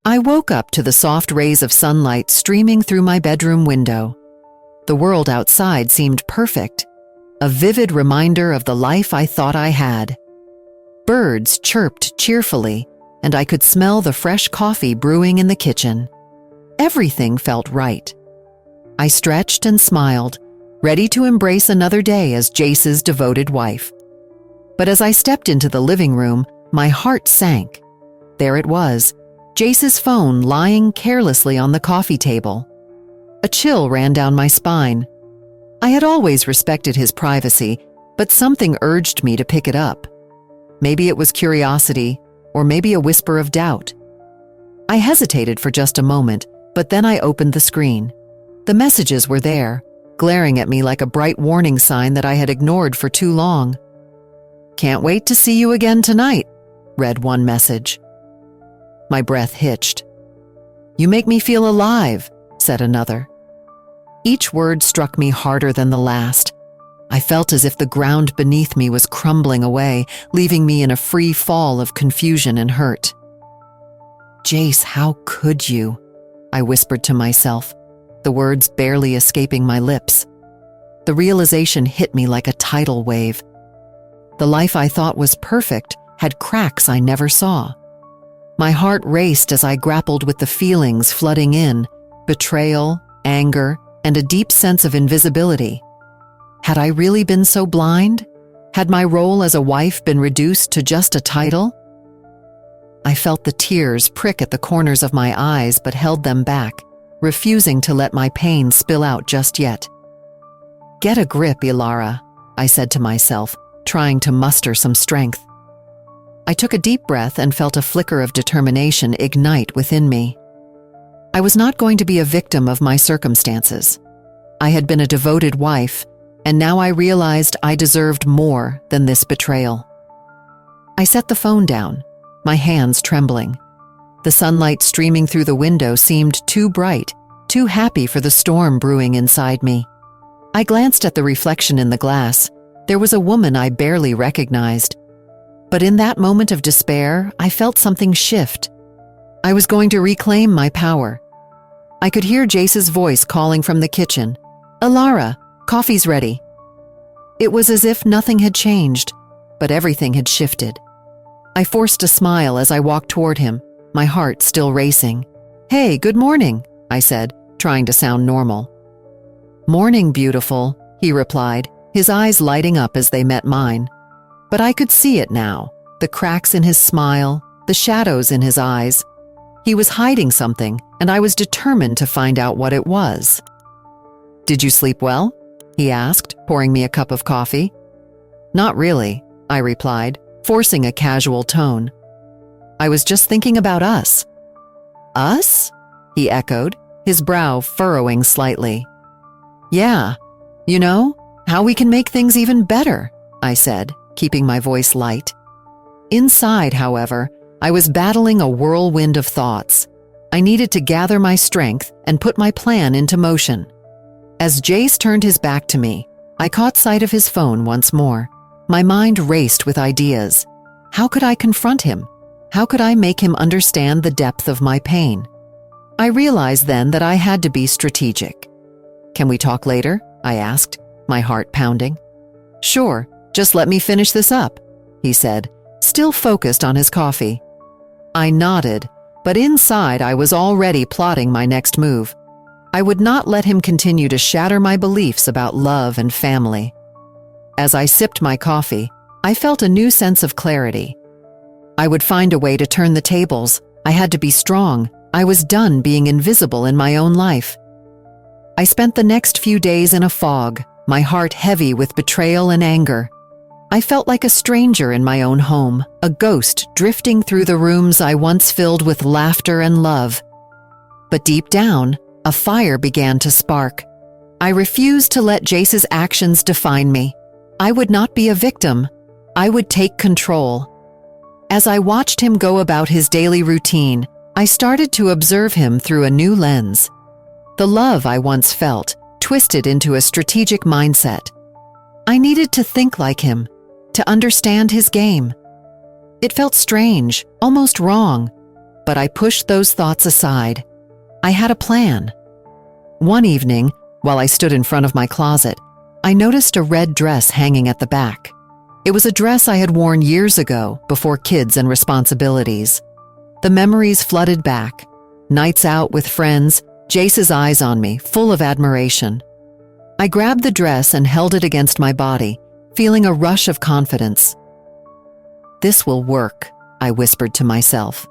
I woke up to the soft rays of sunlight streaming through my bedroom window. The world outside seemed perfect, a vivid reminder of the life I thought I had. Birds chirped cheerfully, and I could smell the fresh coffee brewing in the kitchen. Everything felt right. I stretched and smiled, ready to embrace another day as Jace's devoted wife. But as I stepped into the living room, my heart sank. There it was, Jace's phone lying carelessly on the coffee table. A chill ran down my spine. I had always respected his privacy, but something urged me to pick it up. Maybe it was curiosity, or maybe a whisper of doubt. I hesitated for just a moment, but then I opened the screen. The messages were there, glaring at me like a bright warning sign that I had ignored for too long. "Can't wait to see you again tonight," read one message. My breath hitched. "You make me feel alive," said another. Each word struck me harder than the last. I felt as if the ground beneath me was crumbling away, leaving me in a free fall of confusion and hurt. "Jace, how could you?" I whispered to myself, the words barely escaping my lips. The realization hit me like a tidal wave. The life I thought was perfect had cracks I never saw. My heart raced as I grappled with the feelings flooding in, betrayal, anger, and a deep sense of invisibility. Had I really been so blind? Had my role as a wife been reduced to just a title? I felt the tears prick at the corners of my eyes but held them back, refusing to let my pain spill out just yet. "Get a grip, Ilara," I said to myself, trying to muster some strength. I took a deep breath and felt a flicker of determination ignite within me. I was not going to be a victim of my circumstances. I had been a devoted wife, and now I realized I deserved more than this betrayal. I set the phone down, my hands trembling. The sunlight streaming through the window seemed too bright, too happy for the storm brewing inside me. I glanced at the reflection in the glass. There was a woman I barely recognized. But in that moment of despair, I felt something shift. I was going to reclaim my power. I could hear Jace's voice calling from the kitchen. "Ilara, coffee's ready." It was as if nothing had changed, but everything had shifted. I forced a smile as I walked toward him, my heart still racing. "Hey, good morning," I said, trying to sound normal. "Morning, beautiful," he replied, his eyes lighting up as they met mine. But I could see it now, the cracks in his smile, the shadows in his eyes. He was hiding something, and I was determined to find out what it was. "Did you sleep well?" he asked, pouring me a cup of coffee. "Not really," I replied, forcing a casual tone. "I was just thinking about us." "Us?" he echoed, his brow furrowing slightly. "Yeah, you know, how we can make things even better," I said, keeping my voice light. Inside, however, I was battling a whirlwind of thoughts. I needed to gather my strength and put my plan into motion. As Jace turned his back to me, I caught sight of his phone once more. My mind raced with ideas. How could I confront him? How could I make him understand the depth of my pain? I realized then that I had to be strategic. "Can we talk later?" I asked, my heart pounding. "Sure. Just let me finish this up," he said, still focused on his coffee. I nodded, but inside I was already plotting my next move. I would not let him continue to shatter my beliefs about love and family. As I sipped my coffee, I felt a new sense of clarity. I would find a way to turn the tables. I had to be strong. I was done being invisible in my own life. I spent the next few days in a fog, my heart heavy with betrayal and anger. I felt like a stranger in my own home, a ghost drifting through the rooms I once filled with laughter and love. But deep down, a fire began to spark. I refused to let Jace's actions define me. I would not be a victim. I would take control. As I watched him go about his daily routine, I started to observe him through a new lens. The love I once felt twisted into a strategic mindset. I needed to think like him, to understand his game. It felt strange, almost wrong, but I pushed those thoughts aside. I had a plan. One evening, while I stood in front of my closet, I noticed a red dress hanging at the back. It was a dress I had worn years ago, before kids and responsibilities. The memories flooded back. Nights out with friends, Jace's eyes on me, full of admiration. I grabbed the dress and held it against my body, feeling a rush of confidence. "This will work," I whispered to myself.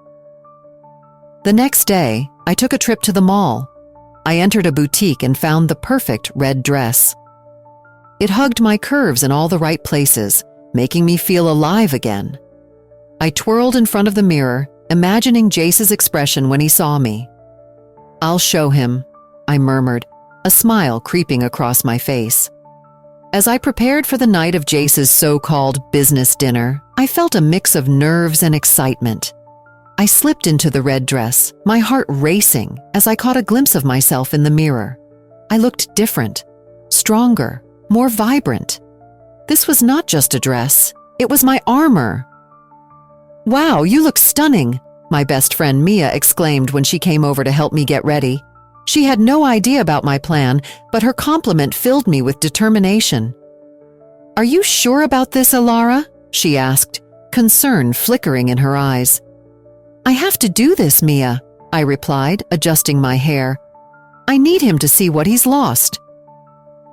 The next day, I took a trip to the mall. I entered a boutique and found the perfect red dress. It hugged my curves in all the right places, making me feel alive again. I twirled in front of the mirror, imagining Jace's expression when he saw me. "I'll show him," I murmured, a smile creeping across my face. As I prepared for the night of Jace's so-called business dinner, I felt a mix of nerves and excitement. I slipped into the red dress, my heart racing as I caught a glimpse of myself in the mirror. I looked different, stronger, more vibrant. This was not just a dress, it was my armor. "Wow, you look stunning," my best friend Mia exclaimed when she came over to help me get ready. She had no idea about my plan, but her compliment filled me with determination. "Are you sure about this, Ilara?" she asked, concern flickering in her eyes. "I have to do this, Mia," I replied, adjusting my hair. "I need him to see what he's lost."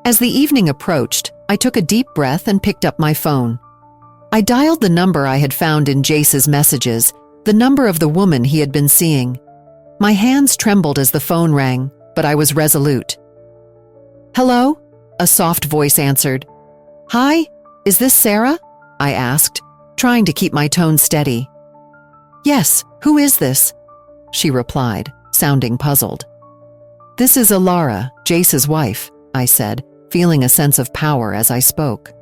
As the evening approached, I took a deep breath and picked up my phone. I dialed the number I had found in Jace's messages, the number of the woman he had been seeing. My hands trembled as the phone rang, but I was resolute. "Hello?" a soft voice answered. "Hi, is this Sarah?" I asked, trying to keep my tone steady. "Yes, who is this?" she replied, sounding puzzled. "This is Ilara, Jace's wife," I said, feeling a sense of power as I spoke.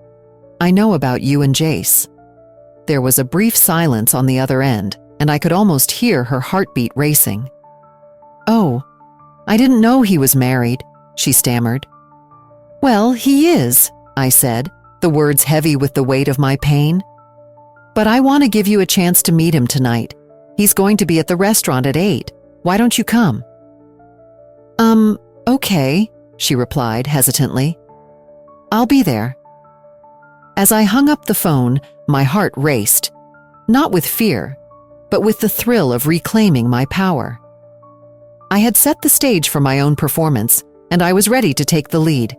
"I know about you and Jace." There was a brief silence on the other end, and I could almost hear her heartbeat racing. "Oh, I didn't know he was married," she stammered. "Well, he is," I said, the words heavy with the weight of my pain. "But I want to give you a chance to meet him tonight. He's going to be at the restaurant at 8. Why don't you come?" Okay, she replied hesitantly. "I'll be there." As I hung up the phone, my heart raced, not with fear, but with the thrill of reclaiming my power. I had set the stage for my own performance, and I was ready to take the lead.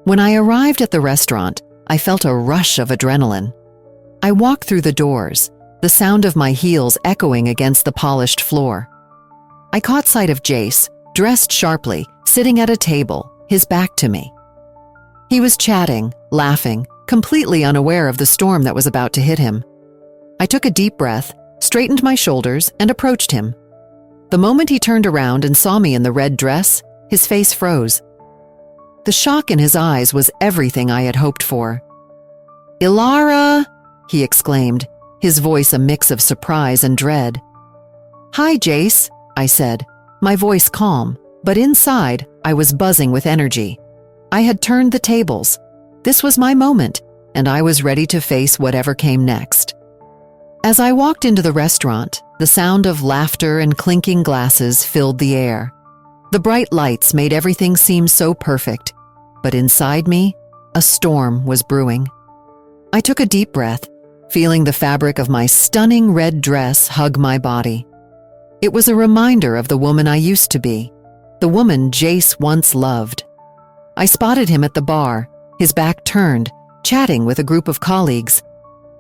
When I arrived at the restaurant, I felt a rush of adrenaline. I walked through the doors, the sound of my heels echoing against the polished floor. I caught sight of Jace, dressed sharply, sitting at a table, his back to me. He was chatting, laughing, completely unaware of the storm that was about to hit him. I took a deep breath, straightened my shoulders, and approached him. The moment he turned around and saw me in the red dress, his face froze. The shock in his eyes was everything I had hoped for. "Ilara!" he exclaimed, his voice a mix of surprise and dread. "Hi, Jace," I said, my voice calm, but inside I was buzzing with energy. I had turned the tables. This was my moment, and I was ready to face whatever came next. As I walked into the restaurant, the sound of laughter and clinking glasses filled the air. The bright lights made everything seem so perfect, but inside me, a storm was brewing. I took a deep breath, feeling the fabric of my stunning red dress hug my body. It was a reminder of the woman I used to be, the woman Jace once loved. I spotted him at the bar, his back turned, chatting with a group of colleagues.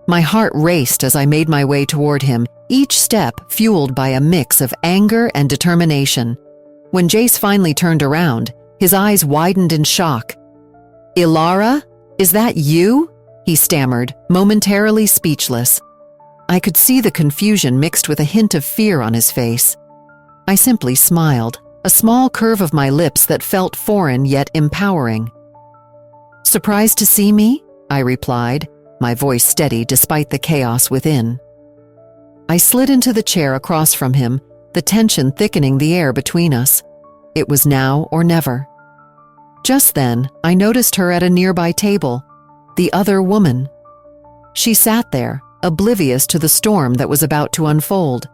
My heart raced as I made my way toward him, each step fueled by a mix of anger and determination. When Jace finally turned around, his eyes widened in shock. "Ilara, is that you?" he stammered, momentarily speechless. I could see the confusion mixed with a hint of fear on his face. I simply smiled, a small curve of my lips that felt foreign yet empowering. "Surprised to see me?" I replied, my voice steady despite the chaos within. I slid into the chair across from him, the tension thickening the air between us. It was now or never. Just then, I noticed her at a nearby table, the other woman. She sat there, oblivious to the storm that was about to unfold.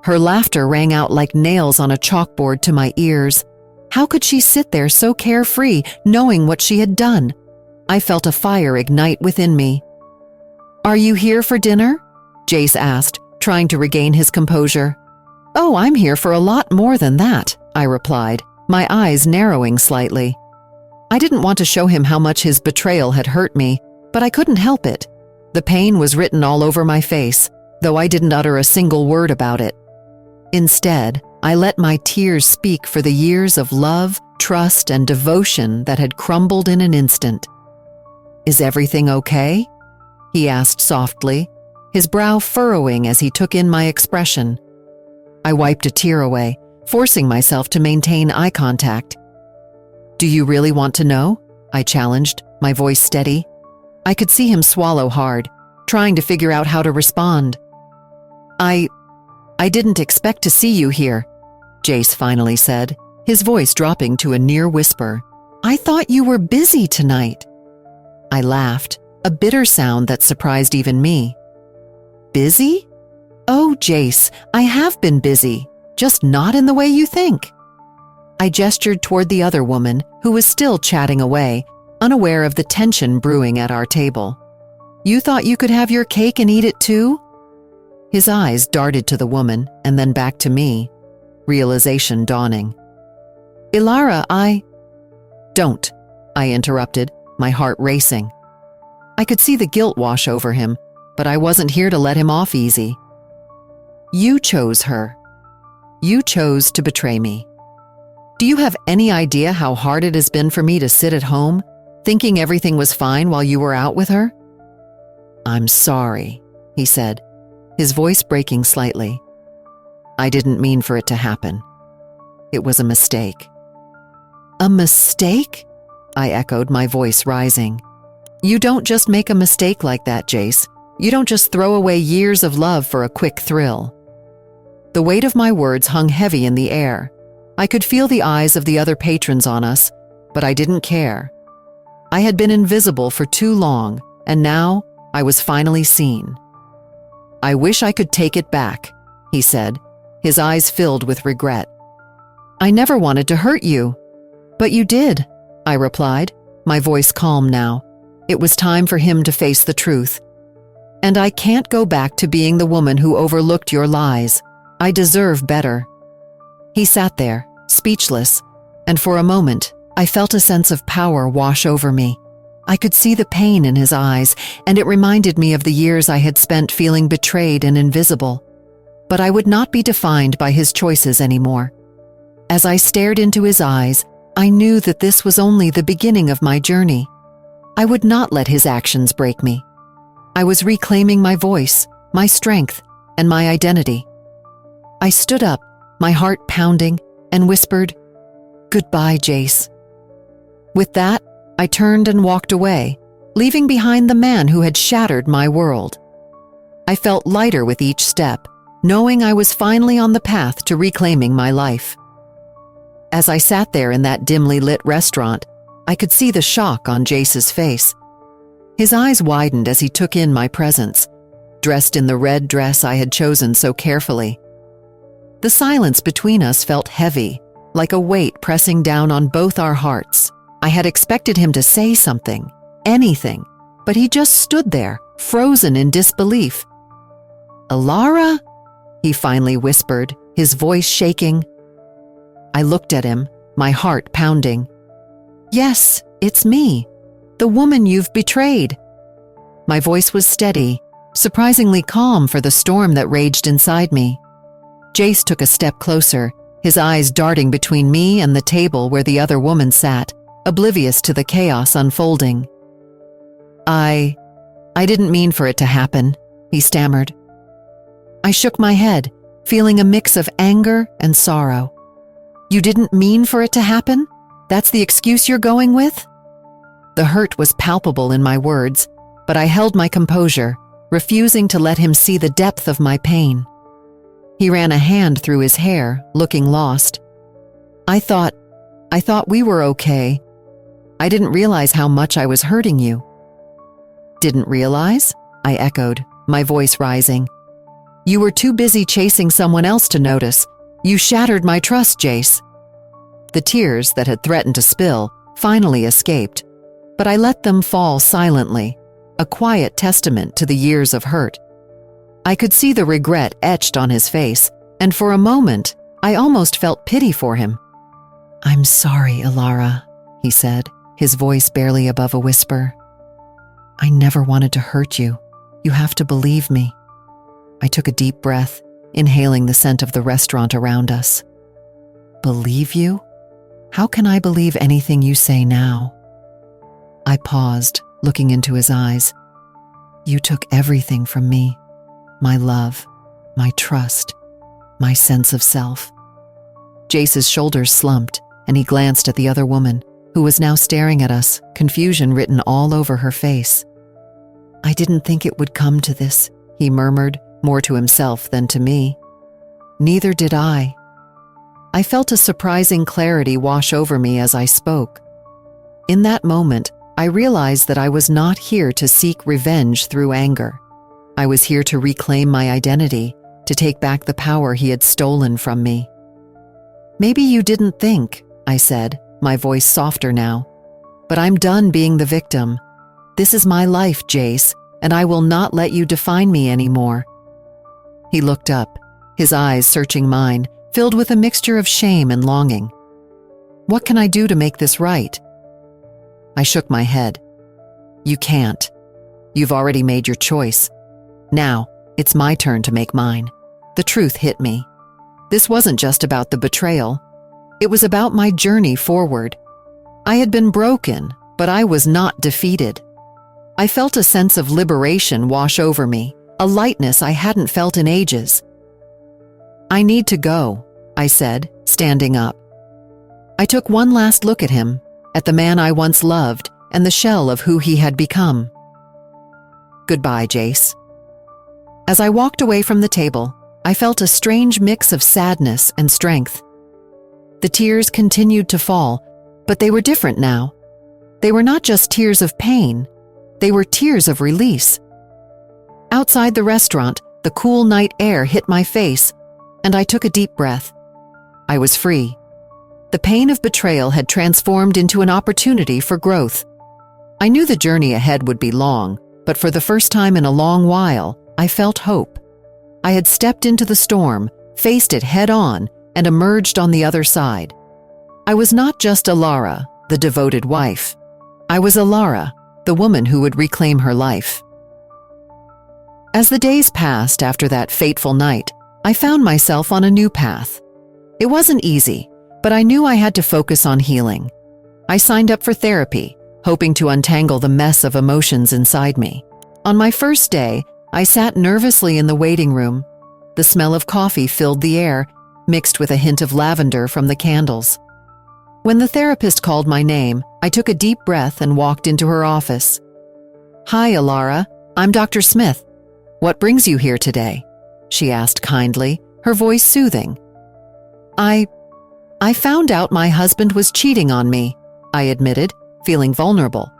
Her laughter rang out like nails on a chalkboard to my ears. How could she sit there so carefree, knowing what she had done? I felt a fire ignite within me. "Are you here for dinner?" Jace asked, trying to regain his composure. "Oh, I'm here for a lot more than that," I replied, my eyes narrowing slightly. I didn't want to show him how much his betrayal had hurt me, but I couldn't help it. The pain was written all over my face, though I didn't utter a single word about it. Instead, I let my tears speak for the years of love, trust, and devotion that had crumbled in an instant. "Is everything okay?" he asked softly, his brow furrowing as he took in my expression. I wiped a tear away, forcing myself to maintain eye contact. "Do you really want to know?" I challenged, my voice steady. I could see him swallow hard, trying to figure out how to respond. I didn't expect to see you here," Jace finally said, his voice dropping to a near whisper. "I thought you were busy tonight." I laughed, a bitter sound that surprised even me. "Busy? Oh, Jace, I have been busy, just not in the way you think." I gestured toward the other woman, who was still chatting away, unaware of the tension brewing at our table. "You thought you could have your cake and eat it too?" His eyes darted to the woman and then back to me, realization dawning. "Ilara, Don't," I interrupted, my heart racing. I could see the guilt wash over him, but I wasn't here to let him off easy. "You chose her. You chose to betray me. Do you have any idea how hard it has been for me to sit at home, thinking everything was fine while you were out with her?" "I'm sorry," he said, his voice breaking slightly. "I didn't mean for it to happen. It was a mistake." "A mistake?" I echoed, my voice rising. "You don't just make a mistake like that, Jace. You don't just throw away years of love for a quick thrill." The weight of my words hung heavy in the air. I could feel the eyes of the other patrons on us, but I didn't care. I had been invisible for too long, and now I was finally seen. "I wish I could take it back," he said, his eyes filled with regret. "I never wanted to hurt you." "But you did," I replied, my voice calm now. It was time for him to face the truth. "And I can't go back to being the woman who overlooked your lies. I deserve better." He sat there, speechless, and for a moment, I felt a sense of power wash over me. I could see the pain in his eyes, and it reminded me of the years I had spent feeling betrayed and invisible. But I would not be defined by his choices anymore. As I stared into his eyes, I knew that this was only the beginning of my journey. I would not let his actions break me. I was reclaiming my voice, my strength, and my identity. I stood up, my heart pounding, and whispered, "Goodbye, Jace." With that, I turned and walked away, leaving behind the man who had shattered my world. I felt lighter with each step, knowing I was finally on the path to reclaiming my life. As I sat there in that dimly lit restaurant, I could see the shock on Jace's face. His eyes widened as he took in my presence, dressed in the red dress I had chosen so carefully. The silence between us felt heavy, like a weight pressing down on both our hearts. I had expected him to say something, anything, but he just stood there, frozen in disbelief. "Ilara?" he finally whispered, his voice shaking. I looked at him, my heart pounding. "Yes, it's me, the woman you've betrayed." My voice was steady, surprisingly calm for the storm that raged inside me. Jace took a step closer, his eyes darting between me and the table where the other woman sat, oblivious to the chaos unfolding. I didn't mean for it to happen," he stammered. I shook my head, feeling a mix of anger and sorrow. "You didn't mean for it to happen? That's the excuse you're going with?" The hurt was palpable in my words, but I held my composure, refusing to let him see the depth of my pain. He ran a hand through his hair, looking lost. I thought we were okay. I didn't realize how much I was hurting you." "Didn't realize?" I echoed, my voice rising. You were too busy chasing someone else to notice. You shattered my trust, Jace." The tears that had threatened to spill finally escaped, but I let them fall silently, a quiet testament to the years of hurt. I could see the regret etched on his face, and for a moment, I almost felt pity for him. "I'm sorry, Alara," he said, his voice barely above a whisper. "I never wanted to hurt you. You have to believe me." I took a deep breath, inhaling the scent of the restaurant around us. "Believe you? How can I believe anything you say now?" I paused, looking into his eyes. "You took everything from me. My love, my trust, my sense of self." Jace's shoulders slumped, and he glanced at the other woman, who was now staring at us, confusion written all over her face. "I didn't think it would come to this," he murmured, more to himself than to me. "Neither did I." I felt a surprising clarity wash over me as I spoke. In that moment, I realized that I was not here to seek revenge through anger. I was here to reclaim my identity, to take back the power he had stolen from me. "Maybe you didn't think," I said, my voice softer now, "but I'm done being the victim. This is my life, Jace, and I will not let you define me anymore." He looked up, his eyes searching mine, filled with a mixture of shame and longing. "What can I do to make this right?" I shook my head. "You can't. You've already made your choice. Now, it's my turn to make mine." The truth hit me. This wasn't just about the betrayal. It was about my journey forward. I had been broken, but I was not defeated. I felt a sense of liberation wash over me, a lightness I hadn't felt in ages. "I need to go," I said, standing up. I took one last look at him, at the man I once loved and the shell of who he had become. "Goodbye, Jace." As I walked away from the table, I felt a strange mix of sadness and strength. The tears continued to fall, but they were different now. They were not just tears of pain, they were tears of release. Outside the restaurant, the cool night air hit my face, and I took a deep breath. I was free. The pain of betrayal had transformed into an opportunity for growth. I knew the journey ahead would be long, but for the first time in a long while, I felt hope. I had stepped into the storm, faced it head-on, and emerged on the other side. I was not just Alara, the devoted wife. I was Alara, the woman who would reclaim her life. As the days passed after that fateful night, I found myself on a new path. It wasn't easy, but I knew I had to focus on healing. I signed up for therapy, hoping to untangle the mess of emotions inside me. On my first day, I sat nervously in the waiting room. The smell of coffee filled the air, mixed with a hint of lavender from the candles. When the therapist called my name, I took a deep breath and walked into her office. "Hi, Alara. I'm Dr. Smith. What brings you here today?" she asked kindly, her voice soothing. I found out my husband was cheating on me," I admitted, feeling vulnerable.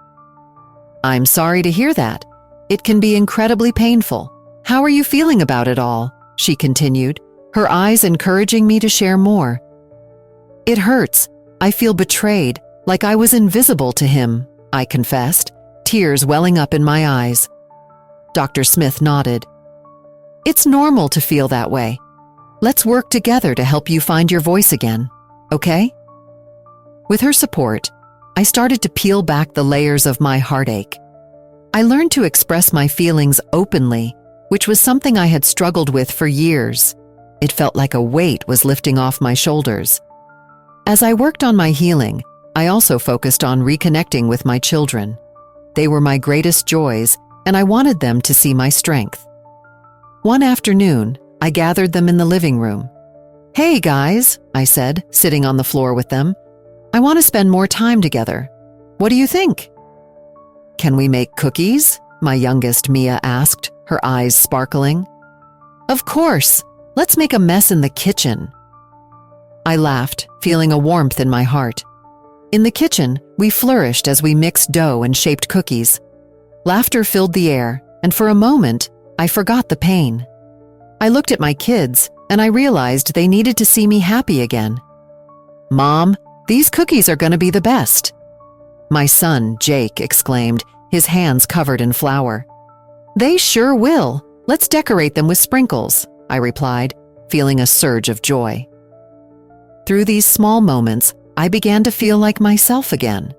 "I'm sorry to hear that. It can be incredibly painful. How are you feeling about it all?" she continued, her eyes encouraging me to share more. "It hurts. I feel betrayed, like I was invisible to him," I confessed, tears welling up in my eyes. Dr. Smith nodded. "It's normal to feel that way. Let's work together to help you find your voice again, okay?" With her support, I started to peel back the layers of my heartache. I learned to express my feelings openly, which was something I had struggled with for years. It felt like a weight was lifting off my shoulders. As I worked on my healing, I also focused on reconnecting with my children. They were my greatest joys, and I wanted them to see my strength. One afternoon, I gathered them in the living room. "Hey, guys," I said, sitting on the floor with them. "I want to spend more time together. What do you think?" "Can we make cookies?" my youngest Mia asked, her eyes sparkling. "Of course! Let's make a mess in the kitchen." I laughed, feeling a warmth in my heart. In the kitchen, we flourished as we mixed dough and shaped cookies. Laughter filled the air, and for a moment, I forgot the pain. I looked at my kids, and I realized they needed to see me happy again. "Mom, these cookies are going to be the best," my son, Jake, exclaimed, his hands covered in flour. "They sure will. Let's decorate them with sprinkles," I replied, feeling a surge of joy. Through these small moments, I began to feel like myself again.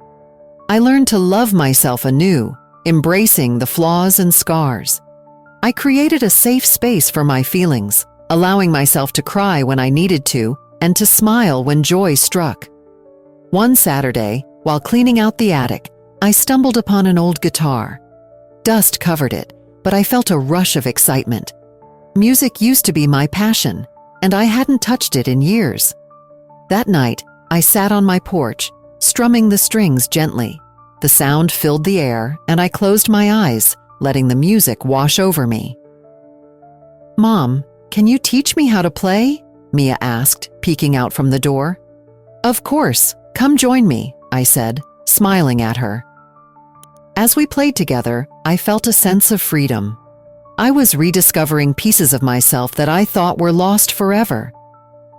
I learned to love myself anew, embracing the flaws and scars. I created a safe space for my feelings, allowing myself to cry when I needed to and to smile when joy struck. One Saturday, while cleaning out the attic, I stumbled upon an old guitar. Dust covered it, but I felt a rush of excitement. Music used to be my passion, and I hadn't touched it in years. That night, I sat on my porch, strumming the strings gently. The sound filled the air, and I closed my eyes, letting the music wash over me. "Mom, can you teach me how to play?" Mia asked, peeking out from the door. "Of course, come join me," I said, smiling at her. As we played together, I felt a sense of freedom. I was rediscovering pieces of myself that I thought were lost forever.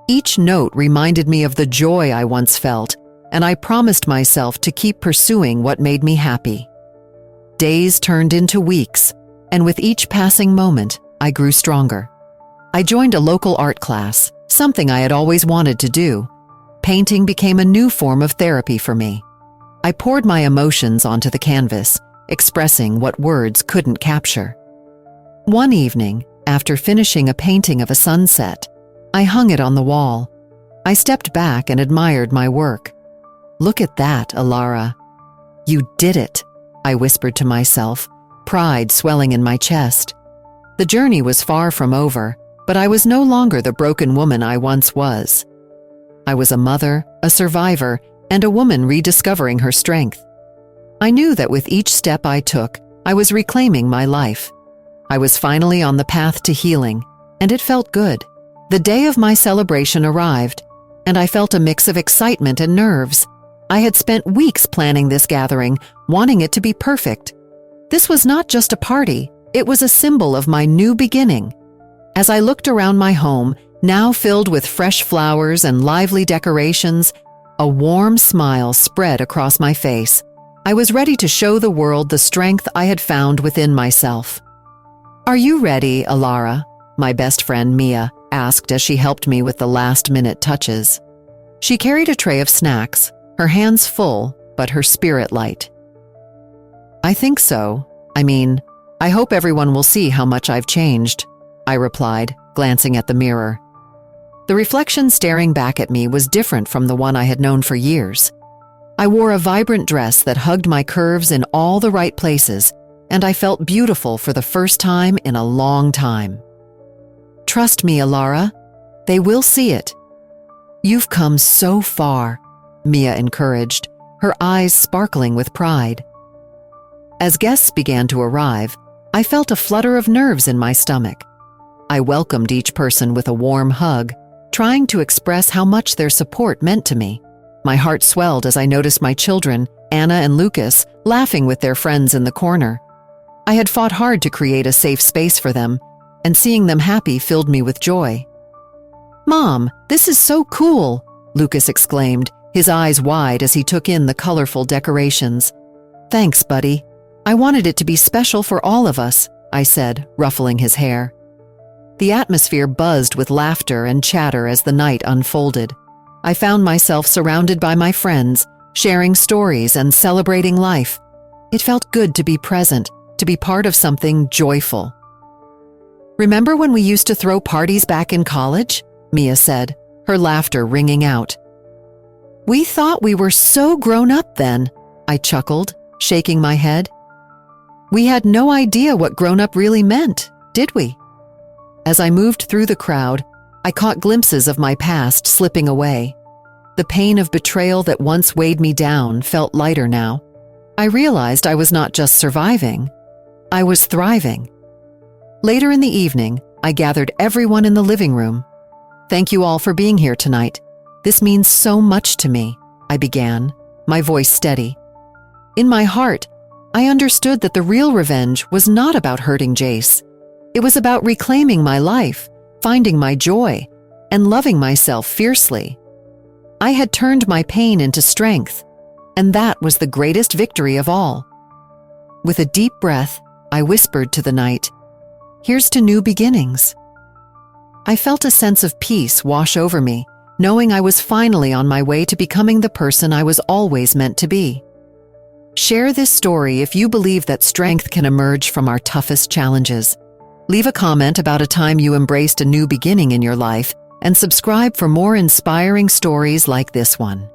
Each note reminded me of the joy I once felt, and I promised myself to keep pursuing what made me happy. Days turned into weeks, and with each passing moment, I grew stronger. I joined a local art class, something I had always wanted to do. Painting became a new form of therapy for me. I poured my emotions onto the canvas, expressing what words couldn't capture. One evening, after finishing a painting of a sunset, I hung it on the wall. I stepped back and admired my work. "Look at that, Alara. You did it," I whispered to myself, pride swelling in my chest. The journey was far from over, but I was no longer the broken woman I once was. I was a mother, a survivor, and a woman rediscovering her strength. I knew that with each step I took, I was reclaiming my life. I was finally on the path to healing, and it felt good. The day of my celebration arrived, and I felt a mix of excitement and nerves. I had spent weeks planning this gathering, wanting it to be perfect. This was not just a party, it was a symbol of my new beginning. As I looked around my home, now filled with fresh flowers and lively decorations, a warm smile spread across my face. I was ready to show the world the strength I had found within myself. "Are you ready, Alara?" my best friend Mia asked as she helped me with the last-minute touches. She carried a tray of snacks, her hands full, but her spirit light. "I think so. I hope everyone will see how much I've changed," I replied, glancing at the mirror. The reflection staring back at me was different from the one I had known for years. I wore a vibrant dress that hugged my curves in all the right places, and I felt beautiful for the first time in a long time. "Trust me, Alara. They will see it." "You've come so far," Mia encouraged, her eyes sparkling with pride. As guests began to arrive, I felt a flutter of nerves in my stomach. I welcomed each person with a warm hug, trying to express how much their support meant to me. My heart swelled as I noticed my children, Anna and Lucas, laughing with their friends in the corner. I had fought hard to create a safe space for them, and seeing them happy filled me with joy. "Mom, this is so cool," Lucas exclaimed, his eyes wide as he took in the colorful decorations. "Thanks, buddy. I wanted it to be special for all of us," I said, ruffling his hair. The atmosphere buzzed with laughter and chatter as the night unfolded. I found myself surrounded by my friends, sharing stories and celebrating life. It felt good to be present, to be part of something joyful. "Remember when we used to throw parties back in college?" Mia said, her laughter ringing out. "We thought we were so grown up then," I chuckled, shaking my head. "We had no idea what grown up really meant, did we?" As I moved through the crowd, I caught glimpses of my past slipping away. The pain of betrayal that once weighed me down felt lighter now. I realized I was not just surviving, I was thriving. Later in the evening, I gathered everyone in the living room. "Thank you all for being here tonight. This means so much to me," I began, my voice steady. In my heart, I understood that the real revenge was not about hurting Jace. It was about reclaiming my life, finding my joy, and loving myself fiercely. I had turned my pain into strength, and that was the greatest victory of all. With a deep breath, I whispered to the night, "Here's to new beginnings." I felt a sense of peace wash over me, knowing I was finally on my way to becoming the person I was always meant to be. Share this story if you believe that strength can emerge from our toughest challenges. Leave a comment about a time you embraced a new beginning in your life, and subscribe for more inspiring stories like this one.